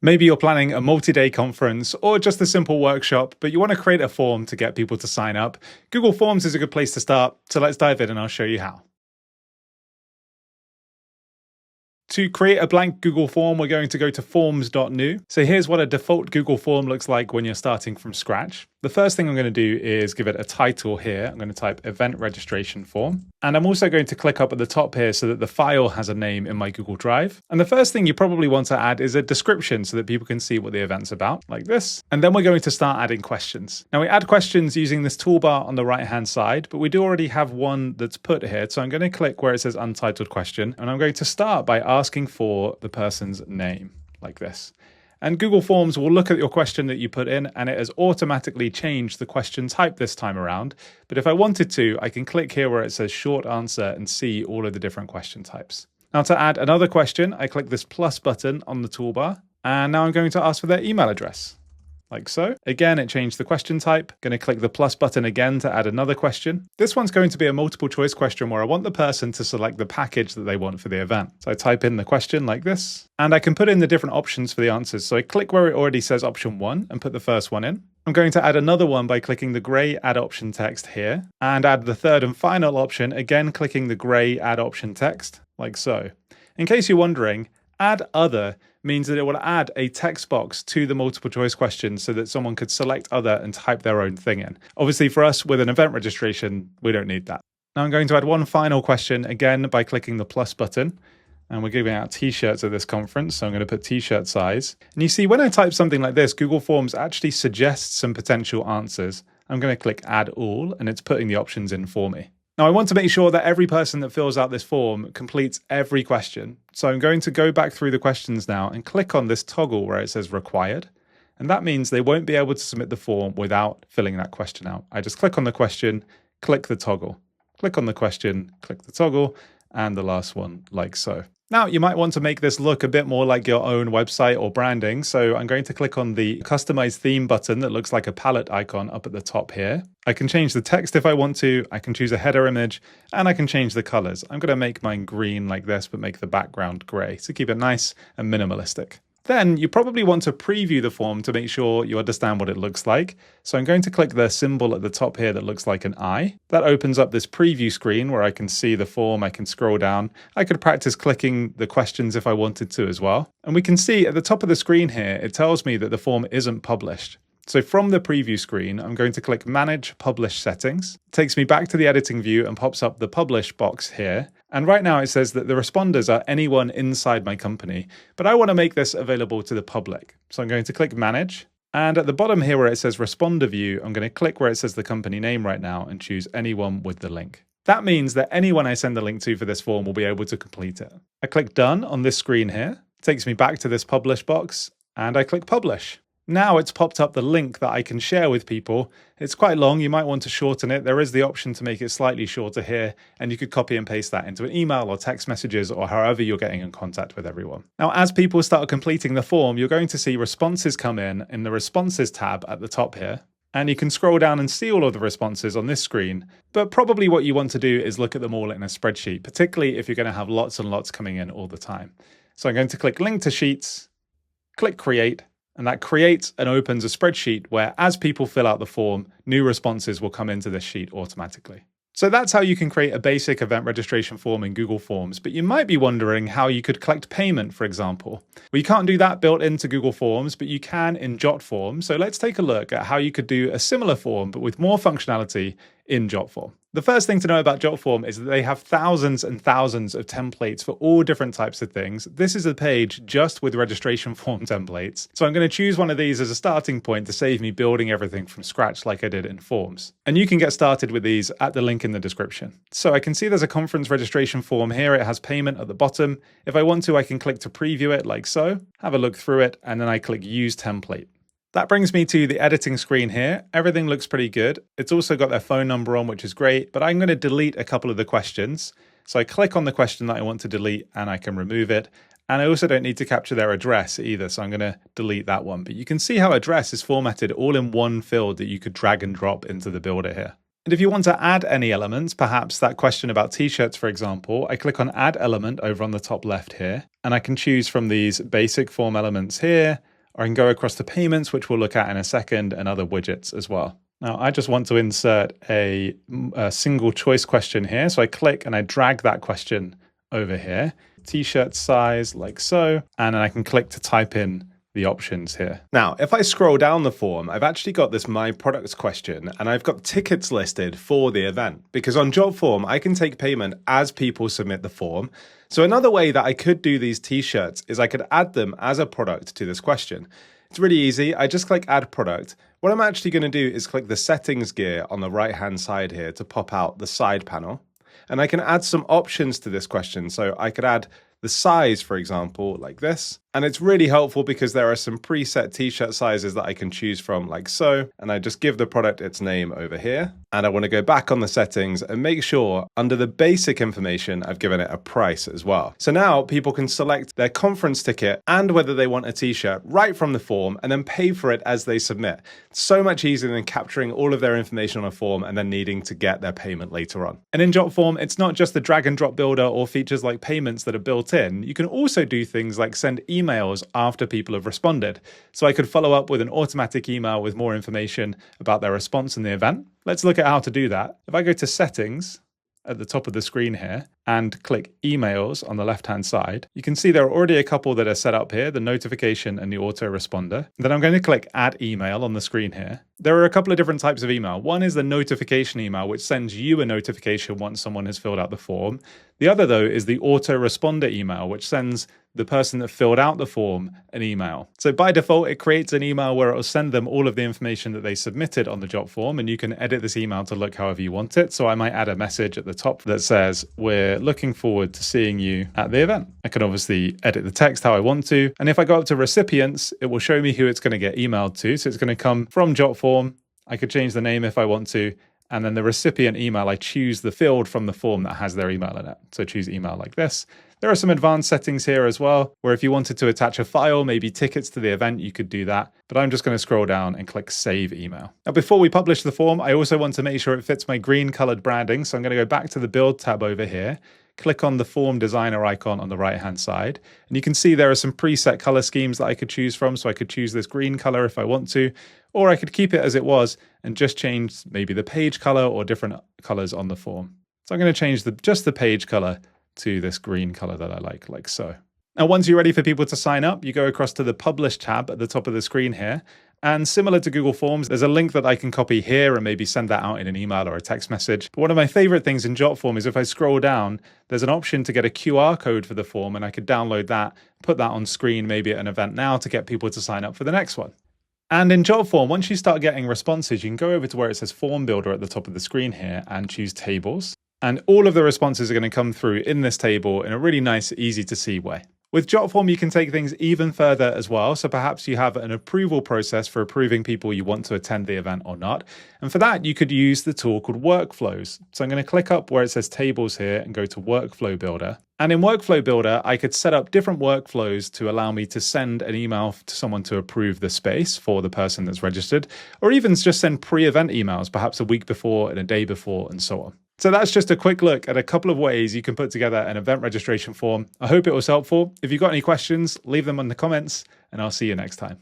Maybe you're planning a multi-day conference or just a simple workshop, but you want to create a form to get people to sign up. Google Forms is a good place to start, so let's dive in and I'll show you how. To create a blank Google form, we're going to go to forms.new. So here's what a default Google form looks like when you're starting from scratch. The first thing I'm going to do is give it a title here. I'm going to type event registration form. And I'm also going to click up at the top here so that the file has a name in my Google Drive. And the first thing you probably want to add is a description so that people can see what the event's about, like this. And then we're going to start adding questions. Now we add questions using this toolbar on the right-hand side, but we do already have one that's put here. So I'm going to click where it says untitled question, and I'm going to start by asking for the person's name, like this. And Google Forms will look at your question that you put in, and it has automatically changed the question type this time around. But if I wanted to, I can click here where it says short answer and see all of the different question types. Now to add another question, I click this plus button on the toolbar, and now I'm going to ask for their email address, like so. Again, it changed the question type. Going to click the plus button again to add another question. This one's going to be a multiple choice question where I want the person to select the package that they want for the event. So I type in the question like this, and I can put in the different options for the answers. So I click where it already says option 1 and put the first one in. I'm going to add another one by clicking the gray add option text here, and add the third and final option, again clicking the gray add option text, like so. In case you're wondering, add other means that it will add a text box to the multiple choice question so that someone could select other and type their own thing in. Obviously for us with an event registration, we don't need that. Now I'm going to add one final question again by clicking the plus button, and we're giving out t-shirts at this conference. So I'm going to put t-shirt size. And you see when I type something like this, Google Forms actually suggests some potential answers. I'm going to click add all, and it's putting the options in for me. Now I want to make sure that every person that fills out this form completes every question. So I'm going to go back through the questions now and click on this toggle where it says required. And that means they won't be able to submit the form without filling that question out. I just click on the question, click the toggle, click on the question, click the toggle, and the last one like so. Now you might want to make this look a bit more like your own website or branding. So I'm going to click on the customize theme button that looks like a palette icon up at the top here. I can change the text if I want to. I can choose a header image, and I can change the colors. I'm going to make mine green like this, but make the background gray to keep it nice and minimalistic. Then you probably want to preview the form to make sure you understand what it looks like. So I'm going to click the symbol at the top here that looks like an eye. That opens up this preview screen where I can see the form. I can scroll down. I could practice clicking the questions if I wanted to as well. And we can see at the top of the screen here, it tells me that the form isn't published. So from the preview screen, I'm going to click Manage Publish Settings. It takes me back to the editing view and pops up the Publish box here. And right now it says that the responders are anyone inside my company, but I want to make this available to the public. So I'm going to click Manage. And at the bottom here where it says Responder View, I'm going to click where it says the company name right now and choose anyone with the link. That means that anyone I send the link to for this form will be able to complete it. I click Done on this screen here. It takes me back to this Publish box, and I click Publish. Now it's popped up the link that I can share with people. It's quite long. You might want to shorten it. There is the option to make it slightly shorter here, and you could copy and paste that into an email or text messages or however you're getting in contact with everyone. Now, as people start completing the form, you're going to see responses come in the responses tab at the top here. And you can scroll down and see all of the responses on this screen. But probably what you want to do is look at them all in a spreadsheet, particularly if you're going to have lots and lots coming in all the time. So I'm going to click Link to Sheets, click Create. And that creates and opens a spreadsheet where as people fill out the form, new responses will come into this sheet automatically. So that's how you can create a basic event registration form in Google Forms, but you might be wondering how you could collect payment, for example. Well, you can't do that built into Google Forms, but you can in Jotform. So let's take a look at how you could do a similar form, but with more functionality in Jotform. The first thing to know about Jotform is that they have thousands and thousands of templates for all different types of things. This is a page just with registration form templates. So I'm going to choose one of these as a starting point to save me building everything from scratch like I did in Forms. And you can get started with these at the link in the description. So I can see there's a conference registration form here. It has payment at the bottom. If I want to, I can click to preview it like so, have a look through it, and then I click Use Template. That brings me to the editing screen here. Everything looks pretty good. It's also got their phone number on, which is great, but I'm going to delete a couple of the questions. So I click on the question that I want to delete and I can remove it. And I also don't need to capture their address either, so I'm going to delete that one. But you can see how address is formatted all in one field that you could drag and drop into the builder here. And if you want to add any elements, perhaps that question about t-shirts, for example, I click on Add Element over on the top left here, and I can choose from these basic form elements here, or I can go across to payments, which we'll look at in a second, and other widgets as well. Now, I just want to insert a single choice question here. So I click and I drag that question over here, t-shirt size like so, and then I can click to type in the options here. Now, if I scroll down the form, I've actually got this My Products question, and I've got tickets listed for the event, because on Jotform, I can take payment as people submit the form. So another way that I could do these t-shirts is I could add them as a product to this question. It's really easy. I just click Add Product. What I'm actually going to do is click the Settings gear on the right-hand side here to pop out the side panel. And I can add some options to this question. So I could add the size, for example, like this. And it's really helpful because there are some preset t-shirt sizes that I can choose from like so. And I just give the product its name over here. And I want to go back on the settings and make sure under the basic information, I've given it a price as well. So now people can select their conference ticket and whether they want a t-shirt right from the form and then pay for it as they submit. It's so much easier than capturing all of their information on a form and then needing to get their payment later on. And in Jotform, it's not just the drag and drop builder or features like payments that are built in. You can also do things like send emails after people have responded. So I could follow up with an automatic email with more information about their response in the event. Let's look at how to do that. If I go to Settings at the top of the screen here and click Emails on the left-hand side, you can see there are already a couple that are set up here, the notification and the autoresponder. Then I'm going to click Add Email on the screen here. There are a couple of different types of email. One is the notification email, which sends you a notification once someone has filled out the form. The other, though, is the autoresponder email, which sends the person that filled out the form an email. So by default, it creates an email where it will send them all of the information that they submitted on the Jotform, and you can edit this email to look however you want it. So I might add a message at the top that says, "We're looking forward to seeing you at the event." I can obviously edit the text how I want to. And if I go up to recipients, it will show me who it's going to get emailed to. So it's going to come from Jotform. I could change the name if I want to. And then the recipient email, I choose the field from the form that has their email in it. So choose email like this. There are some advanced settings here as well, where if you wanted to attach a file, maybe tickets to the event, you could do that. But I'm just going to scroll down and click Save Email. Now, before we publish the form, I also want to make sure it fits my green colored branding. So I'm going to go back to the Build tab over here, click on the Form Designer icon on the right-hand side. And you can see there are some preset color schemes that I could choose from. So I could choose this green color if I want to, or I could keep it as it was and just change maybe the page color or different colors on the form. So I'm going to change just the page color to this green color that I like so. Now, once you're ready for people to sign up, you go across to the Publish tab at the top of the screen here. And similar to Google Forms, there's a link that I can copy here and maybe send that out in an email or a text message. But one of my favorite things in Jotform is if I scroll down, there's an option to get a QR code for the form, and I could download that, put that on screen, maybe at an event now to get people to sign up for the next one. And in Jotform, once you start getting responses, you can go over to where it says Form Builder at the top of the screen here and choose Tables. And all of the responses are going to come through in this table in a really nice, easy to see way. With Jotform, you can take things even further as well. So perhaps you have an approval process for approving people you want to attend the event or not. And for that, you could use the tool called Workflows. So I'm going to click up where it says Tables here and go to Workflow Builder. And in Workflow Builder, I could set up different workflows to allow me to send an email to someone to approve the space for the person that's registered, or even just send pre-event emails, perhaps a week before and a day before and so on. So that's just a quick look at a couple of ways you can put together an event registration form. I hope it was helpful. If you've got any questions, leave them in the comments, and I'll see you next time.